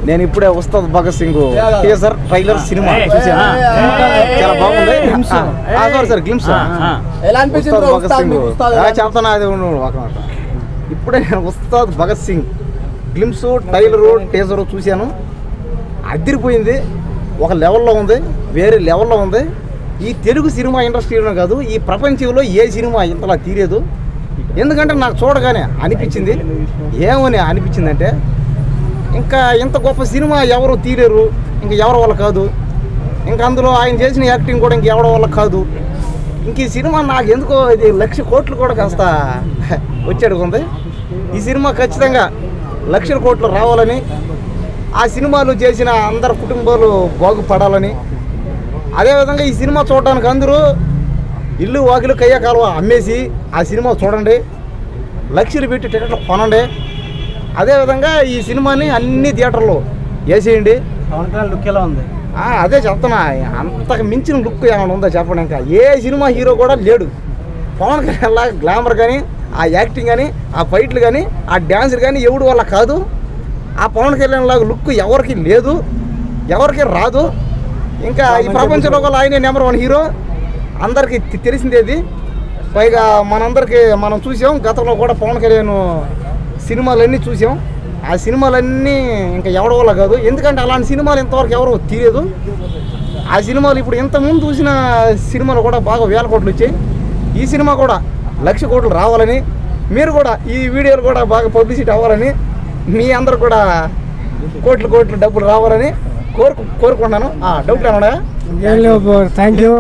నేను ఇప్పుడే Ustaad Bhagat Singh teaser trailer cinema చూసాను, చాలా బాగుంది. సార్ గ్లిమ్స్ ఉస్తాద్ భగత్ సింగ్ చెప్తాను, అది ఒక మాట. ఇప్పుడే నేను Ustaad Bhagat Singh glimpse trailer teaser చూశాను, అదిరిపోయింది. ఒక లెవెల్లో ఉంది, వేరే లెవెల్లో ఉంది. ఈ తెలుగు సినిమా ఇండస్ట్రీలో కాదు, ఈ ప్రపంచంలో ఏ సినిమా ఇంతలా తీరేదు. ఎందుకంటే నాకు చూడగానే అనిపించింది, ఏమని అనిపించిందంటే ఇంకా ఇంత గొప్ప సినిమా ఎవరు తీరేరు, ఇంకా ఎవరి వల్ల కాదు. ఇంకా అందులో ఆయన చేసిన యాక్టింగ్ కూడా ఇంకెవరి వల్ల కాదు. ఇంక ఈ సినిమా నాకు ఎందుకో ఇది 1,00,000 కోట్లు కూడా కాస్త వచ్చేడుకుంది. ఈ సినిమా ఖచ్చితంగా 1,00,000 కోట్లు రావాలని, ఆ సినిమాలు చేసిన అందరి కుటుంబాలు బాగుపడాలని, అదేవిధంగా ఈ సినిమా చూడడానికి అందరూ ఇల్లు వాకిలు కయ్య కాలువ అమ్మేసి ఆ సినిమా చూడండి, 1,00,000 పెట్టి టికెట్లు కొనండి. అదేవిధంగా ఈ సినిమాని అన్ని థియేటర్లో వేసేయండి. లుక్ ఎలా ఉంది? అదే చెప్తున్నా, అంతకు మించిన లుక్ ఏమైనా ఉందో చెప్పండి. ఇంకా ఏ సినిమా హీరో కూడా లేడు. పవన్ కళ్యాణ్ లాగా గ్లామర్ కానీ, ఆ యాక్టింగ్ కానీ, ఆ ఫైట్లు కానీ, ఆ డ్యాన్సులు కానీ ఎవడి వల్ల కాదు. ఆ పవన్ కళ్యాణ్ లాగా లుక్ ఎవరికి లేదు, ఎవరికి రాదు. ఇంకా ఈ ప్రపంచంలో కూడా ఆయనే నెంబర్ 1 హీరో, అందరికీ తెలిసిందేది. పైగా మనందరికీ మనం చూసాం, గతంలో కూడా పవన్ కళ్యాణ్ సినిమాలన్నీ చూసాం. ఆ సినిమాలన్నీ ఇంకా ఎవరి వల్ల కాదు, ఎందుకంటే అలాంటి సినిమాలు ఇంతవరకు ఎవరు తీయలేదు. ఆ సినిమాలు ఇప్పుడు ఇంతకుముందు చూసిన సినిమాలు కూడా బాగా 1,000 కోట్లు వచ్చాయి. ఈ సినిమా కూడా 1,00,000 కోట్లు రావాలని, మీరు కూడా ఈ వీడియోలు కూడా బాగా పబ్లిసిటీ అవ్వాలని, మీ అందరు కూడా కోట్లు డబ్బులు రావాలని కోరుకుంటున్నాను. డౌట్ ఏమన్నా? Thank you.